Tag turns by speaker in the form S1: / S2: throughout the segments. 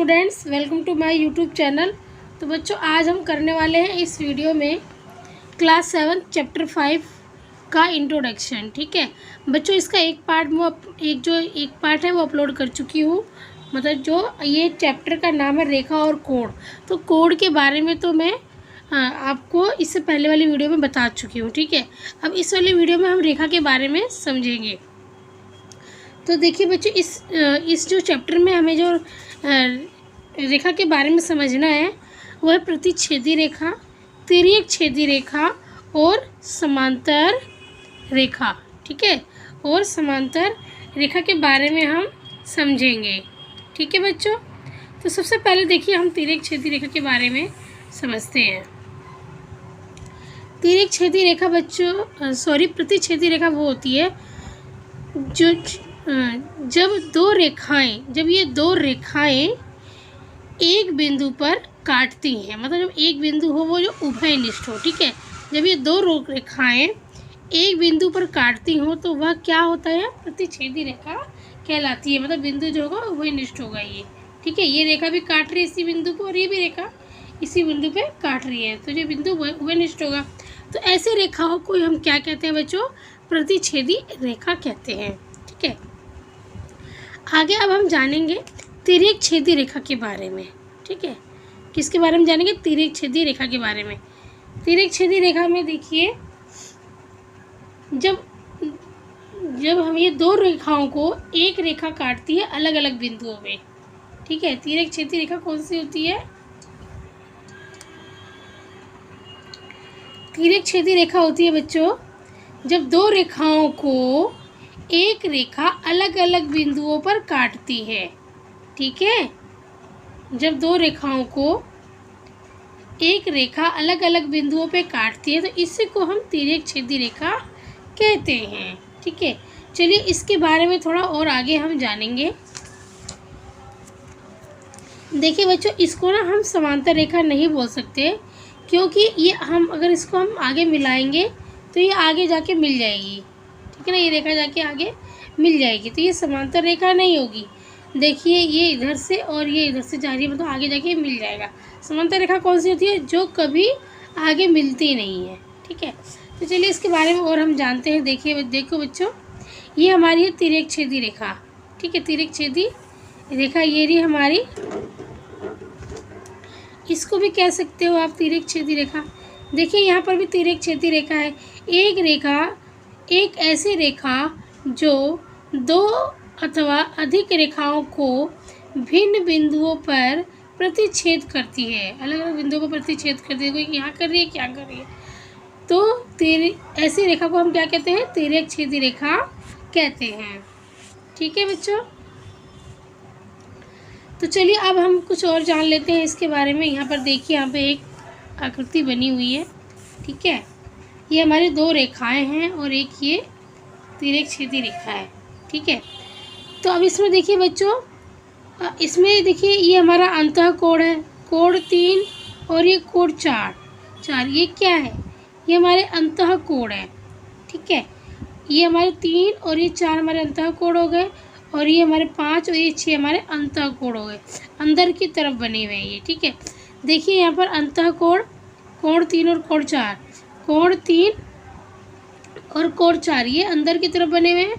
S1: Students, welcome to my YouTube channel. तो बच्चों, आज हम करने वाले हैं इस वीडियो में क्लास 7 चैप्टर 5 का इंट्रोडक्शन। ठीक है बच्चों, इसका एक पार्ट है वो अपलोड कर चुकी हूँ। मतलब जो ये चैप्टर का नाम है रेखा और कोण। तो कोण के बारे में तो मैं आपको इससे पहले वाली वीडियो में बता चुकी हूँ। ठीक है, अब इस वाली वीडियो में हम रेखा के बारे में समझेंगे। तो देखिए बच्चों, इस जो चैप्टर में हमें जो रेखा के बारे में समझना है वह है प्रतिच्छेदी रेखा, तिर्यक छेदी रेखा और समांतर रेखा। ठीक है, और समांतर रेखा के बारे में हम समझेंगे। ठीक है बच्चों, तो सबसे पहले देखिए हम तिर्यक छेदी रेखा के बारे में समझते हैं। तिर्यक छेदी रेखा बच्चों प्रतिच्छेदी रेखा वो होती है जब ये दो रेखाएं एक बिंदु पर काटती हैं। मतलब जब एक बिंदु हो वो जो उभयनिष्ठ हो। ठीक है, जब ये दो रेखाएं एक बिंदु पर काटती हो तो वह क्या होता है, प्रतिच्छेदी रेखा कहलाती है। मतलब बिंदु जो होगा उभयनिष्ठ होगा ये। ठीक है, ये रेखा भी काट रही है इसी बिंदु को और ये भी रेखा इसी बिंदु पे काट रही है, तो जो बिंदु उभयनिष्ठ होगा। तो ऐसे रेखाओं को हम क्या कहते हैं बच्चों, प्रतिच्छेदी रेखा कहते हैं। ठीक है, आगे अब हम जानेंगे तिर्यक छेदी रेखा के बारे में। ठीक है, किसके बारे में जानेंगे, तिर्यक छेदी रेखा के बारे में। तिर्यक छेदी रेखा में देखिए, जब हम ये दो रेखाओं को एक रेखा काटती है अलग अलग बिंदुओं में। ठीक है, तिर्यक छेदी रेखा कौन सी होती है, तिर्यक छेदी रेखा होती है बच्चों जब दो रेखाओं को एक रेखा अलग अलग बिंदुओं पर काटती है। ठीक है, जब दो रेखाओं को एक रेखा अलग अलग बिंदुओं पे काटती है तो इसी को हम तिर्यक छेदी रेखा कहते हैं। ठीक है, चलिए इसके बारे में थोड़ा और आगे हम जानेंगे। देखिए बच्चों, इसको ना हम समांतर रेखा नहीं बोल सकते, क्योंकि ये अगर इसको हम आगे मिलाएंगे तो ये आगे जाके मिल जाएगी। ठीक है ना, ये रेखा जाके आगे मिल जाएगी, तो ये समांतर रेखा नहीं होगी। देखिए ये इधर से और ये इधर से जा रही है, मतलब आगे जाके मिल जाएगा। समांतर रेखा कौन सी होती है, जो कभी आगे मिलती नहीं है। ठीक है, तो चलिए इसके बारे में और हम जानते हैं। देखो बच्चों, ये हमारी है तिर्यक छेदी रेखा। ठीक है, तिर्यक छेदी रेखा ये रही हमारी, इसको भी कह सकते हो आप तिर्यक छेदी रेखा। देखिए यहाँ पर भी तिर्यक छेदी रेखा है। एक ऐसी रेखा जो दो अथवा अधिक रेखाओं को भिन्न बिंदुओं पर प्रतिच्छेद करती है। अलग अलग बिंदुओं पर प्रतिच्छेद करती है, कोई यहाँ कर रही है, क्या कर रही है, तो ऐसी रेखा को हम क्या कहते हैं, तिर्यक छेदी रेखा कहते हैं। ठीक है बच्चों, तो चलिए अब हम कुछ और जान लेते हैं इसके बारे में। यहाँ पर देखिए, यहाँ पे एक आकृति बनी हुई है। ठीक है, ये हमारी दो रेखाएं हैं और एक ये तिर्यक छेदी रेखा है। ठीक है, तो अब इसमें देखिए बच्चों, इसमें देखिए ये हमारा अंतःकोण है, कोण 3 और ये कोण 4। ये क्या है, ये हमारे अंतःकोण है। ठीक है, ये हमारे 3 और ये 4 हमारे अंतःकोण हो गए, और ये हमारे 5 और ये 6 हमारे अंतःकोण हो गए, अंदर की तरफ बने हुए हैं ये। ठीक है, देखिए यहाँ पर अंतःकोण, कोण 3 और कोण 4, कोण 3 और कोण 4 ये अंदर की तरफ बने हुए हैं,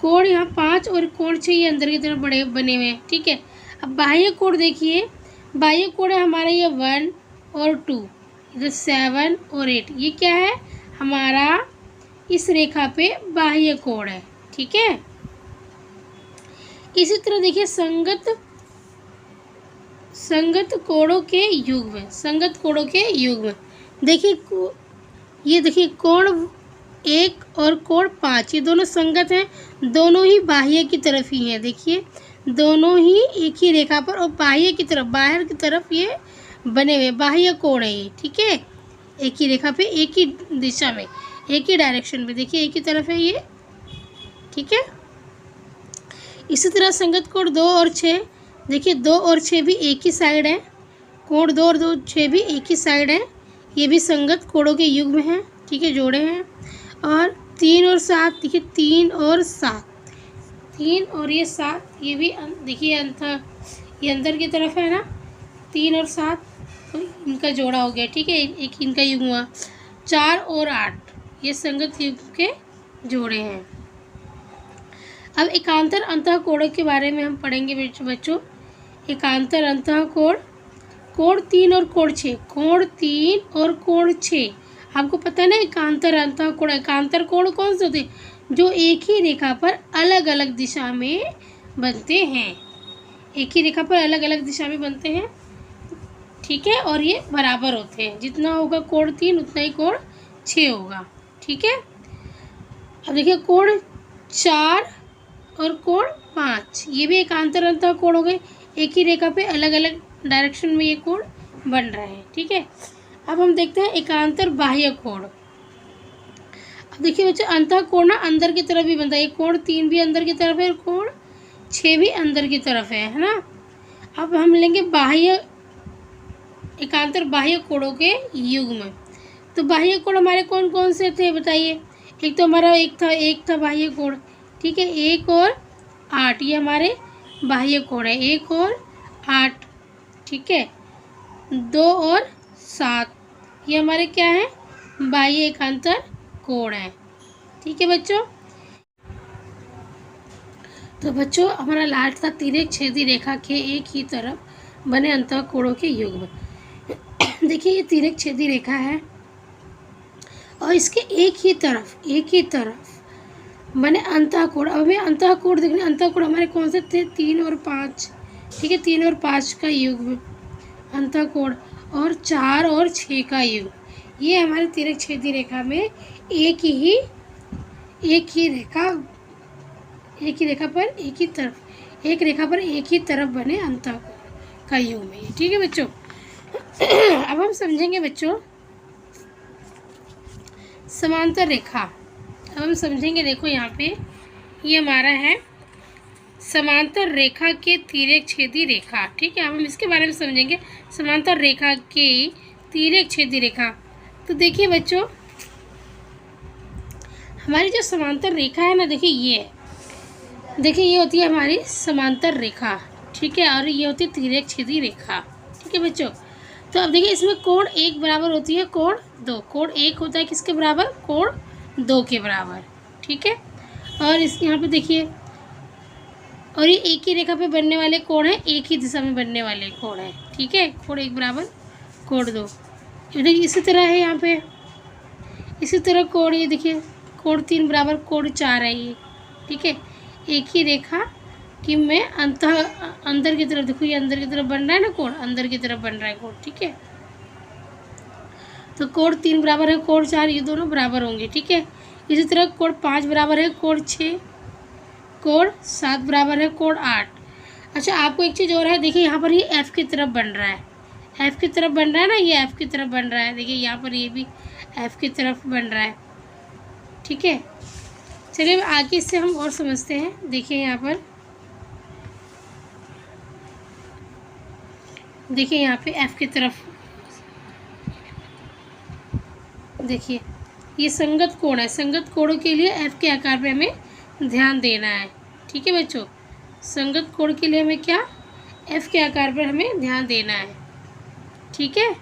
S1: कोण यहाँ 5 और कोण 6 ये अंदर की तरफ बने हुए हैं। ठीक है, अब बाह्य कोण देखिए, बाह्य कोण है हमारा ये 1 और 2, इधर 7 और 8, ये क्या है हमारा इस रेखा पे बाह्य कोण है। ठीक है, इसी तरह देखिए संगत कोणों के युग्म, देखिए ये देखिए कोण 1 और कोण 5 ये दोनों संगत हैं, दोनों ही बाह्य की तरफ ही हैं। देखिए दोनों ही एक ही रेखा पर और बाह्य की तरफ, बाहर की तरफ ये बने हुए बाह्य कोण है ये। ठीक है, एक ही रेखा पे, एक ही दिशा में, एक ही डायरेक्शन में, देखिए एक ही तरफ है ये। ठीक है, इसी तरह संगत कोण 2 और 6, देखिए 2 और 6 भी एक ही साइड है, कोण 2 और 6 भी एक ही साइड है, ये भी संगत कोणों के युग्म हैं। ठीक है, जोड़े हैं। और 3 और 7, देखिए 3 और 7, 3 और ये 7 ये भी देखिए ये अंदर की तरफ है ना 3 और 7, तो इनका जोड़ा हो गया, ठीक है, एक इनका युग्म हुआ। 4 और 8 ये संगत युग्म के जोड़े हैं। अब एकांतर अंतःकोणों के बारे में हम पढ़ेंगे बच्चों। एकांतर अंतःकोण, कोण 3 और कोण 6, कोण 3 और कोण 6। आपको पता है ना एकांतर अंतःकोण, एकांतर कोण कौन से होते हैं? जो एक ही रेखा पर अलग अलग दिशा में बनते हैं, एक ही रेखा पर अलग अलग दिशा में बनते हैं, ठीक है, और ये बराबर होते हैं। जितना होगा कोण 3 उतना ही कोण 6 होगा, ठीक है। अब देखिए कोण 4 और कोण 5, ये भी एकांतर अंतःकोण हो गए, एक ही रेखा पे अलग अलग डायरेक्शन में ये कोण बन रहे हैं, ठीक है। अब हम देखते हैं एकांतर बाह्य कोण। अब देखिए बच्चों अंतःकोण ना अंदर की तरफ भी बनता है, कोण 3 भी अंदर की तरफ है और कोण 6 भी अंदर की तरफ है ना। अब हम लेंगे बाह्य, एकांतर बाह्य कोणों के युग्म। तो बाह्य कोण हमारे कौन कौन से थे बताइए? एक तो हमारा एक था बाह्य कोण, ठीक है, 1 और 8 ये हमारे बाह्य कोण है, 1 और 8, ठीक है। 2 और 7 ये हमारे क्या है? बाह्य एकांतर कोण है, ठीक है बच्चों। तो बच्चों हमारा लास्ट था तिर्यक छेदी रेखा के एक ही तरफ बने अंतःकोणों के युग्म। देखिए ये तिर्यक छेदी रेखा है और इसके एक ही तरफ बने अंतःकोण। अब हमें अंतःकोण देखने, अंतःकोण हमारे कौन से थे? 3 और 5, ठीक है, 3 और 5 का युग्म अंतःकोण, और 4 और 6 का युग्म। ये हमारे तिर्यक छेदी रेखा में एक ही रेखा पर एक रेखा पर एक ही तरफ बने अंतःकोण का युग्म है, ठीक है बच्चों। अब हम समझेंगे बच्चों समांतर रेखा। अब हम समझेंगे, देखो यहाँ पे ये हमारा है समांतर रेखा के तिर्यक छेदी रेखा, ठीक है। अब हम इसके बारे में समझेंगे समांतर रेखा के तिर्यक छेदी रेखा। तो देखिए बच्चों हमारी जो समांतर रेखा है ना, देखिए ये होती है हमारी समांतर रेखा, ठीक है, और ये होती है तिर्यक छेदी रेखा, ठीक है बच्चों। तो अब देखिए इसमें कोण 1 बराबर होती है कोण 2, कोण 1 होता है किसके बराबर? कोण 2 के बराबर, ठीक है। और इस यहाँ पे देखिए, और ये एक ही रेखा पे बनने वाले कोण हैं, एक ही दिशा में बनने वाले कोण हैं, ठीक है। कोण 1 बराबर कोण 2, देखिए इसी तरह है यहाँ पे, इसी तरह कोण, ये देखिए कोण 3 बराबर कोण 4 है ये, ठीक है। एक ही रेखा कि मैं अंदर की तरफ, देखो ये अंदर की तरफ बन रहा है ना कोण, अंदर की तरफ बन रहा है कोण, ठीक है। तो कोण 3 बराबर है कोण 4, ये दोनों बराबर होंगे, ठीक है। इसी तरह कोण 5 बराबर है कोण 6, कोण 7 बराबर है कोण 8। अच्छा आपको एक चीज़ और है, देखिए यहाँ पर ये एफ की तरफ बन रहा है, एफ की तरफ बन रहा है ना, ये एफ की तरफ बन रहा है, देखिए यहाँ पर ये भी एफ की तरफ बन रहा है, ठीक है। चलिए आगे इससे हम और समझते हैं। देखिए यहाँ पर, देखिए यहाँ पे एफ की तरफ, देखिए ये संगत कोण है, संगत कोणों के लिए एफ के आकार पे हमें ध्यान देना है, ठीक है बच्चों। संगत कोण के लिए हमें क्या? एफ के आकार पर हमें ध्यान देना है, ठीक है।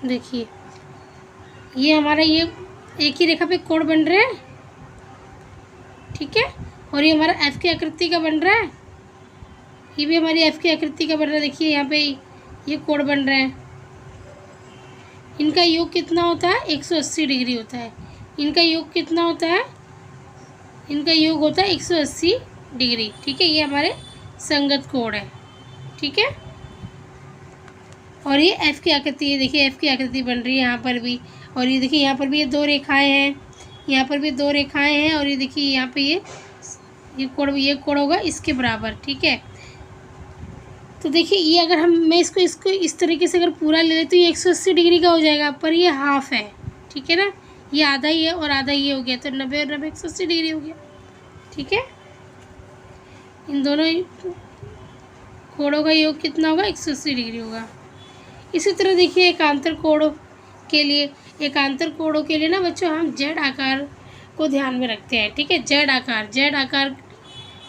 S1: देखिए ये हमारा ये एक ही रेखा पे कोण बन रहे हैं, ठीक है, और ये हमारा एफ की आकृति का बन रहा है, ये भी हमारी एफ की आकृति का बन रहा है। देखिए यहाँ पे ये कोण बन रहे हैं, इनका योग कितना होता है? 180 डिग्री होता है। इनका योग कितना होता है? इनका योग होता है 180 डिग्री, ठीक है। ये हमारे संगत कोण है, ठीक है। और ये एफ की आकृति है, देखिए एफ की आकृति बन रही है यहाँ पर भी, और ये देखिए यहाँ पर भी ये 2 रेखाएं हैं, यहाँ पर भी 2 रेखाएं हैं, और ये देखिए यहाँ पे ये कोण होगा इसके बराबर, ठीक है। तो देखिए ये अगर मैं इसको इस तरीके से अगर पूरा ले लें तो ये 180 डिग्री का हो जाएगा, पर ये हाफ है, ठीक है ना, ये आधा ही है और आधा ये हो गया, तो 90 और 90 180 डिग्री हो गया, ठीक है। इन दोनों कोणों का योग कितना होगा? 180 डिग्री होगा। इसी तरह देखिए एकांतर कोण के लिए, एकांतर कोणों के लिए ना बच्चों हम जेड आकार को ध्यान में रखते हैं। ठीक है, जेड आकार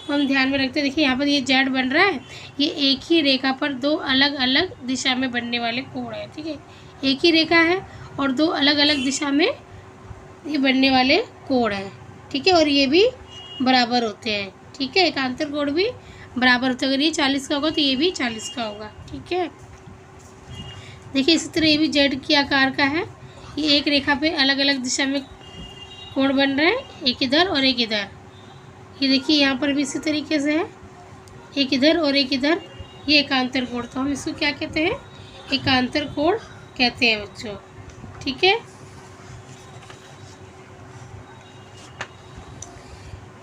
S1: को हम ध्यान में रखते हैं। देखिए यहाँ पर ये जेड बन रहा है, ये एक ही रेखा पर दो अलग अलग दिशा में बनने वाले कोण हैं। ठीक है, एक ही रेखा है और दो अलग अलग दिशा में ये बनने वाले कोण हैं। ठीक है, और ये भी बराबर होते हैं। ठीक है, एकांतर कोण भी बराबर होते हैं। अगर ये 40 का होगा तो ये भी 40 का होगा। ठीक है, देखिए इसी तरह ये भी जेड की आकार का है। ये एक रेखा पे अलग अलग दिशा में कोण बन रहे हैं, एक इधर और एक इधर। ये देखिए यहाँ पर भी इसी तरीके से है, एक इधर और एक इधर। ये एकांतर कोण, तो हम इसको क्या कहते हैं? एकांतर कोण कहते हैं बच्चों। ठीक है,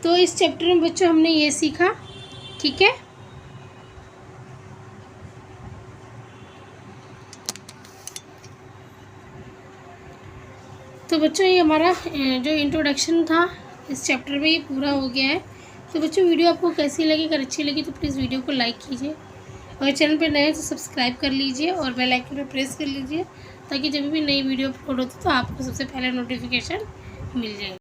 S1: तो इस चैप्टर में बच्चों हमने ये सीखा। ठीक है, तो बच्चों ये हमारा जो इंट्रोडक्शन था इस चैप्टर में ये पूरा हो गया है। तो बच्चों वीडियो आपको कैसी लगी? अगर अच्छी लगी तो प्लीज़ वीडियो को लाइक कीजिए और चैनल पर नए हैं तो सब्सक्राइब कर लीजिए और बेल आइकन पर प्रेस कर लीजिए ताकि जब भी नई वीडियो अपलोड होती है तो आपको सबसे पहले नोटिफिकेशन मिल जाए।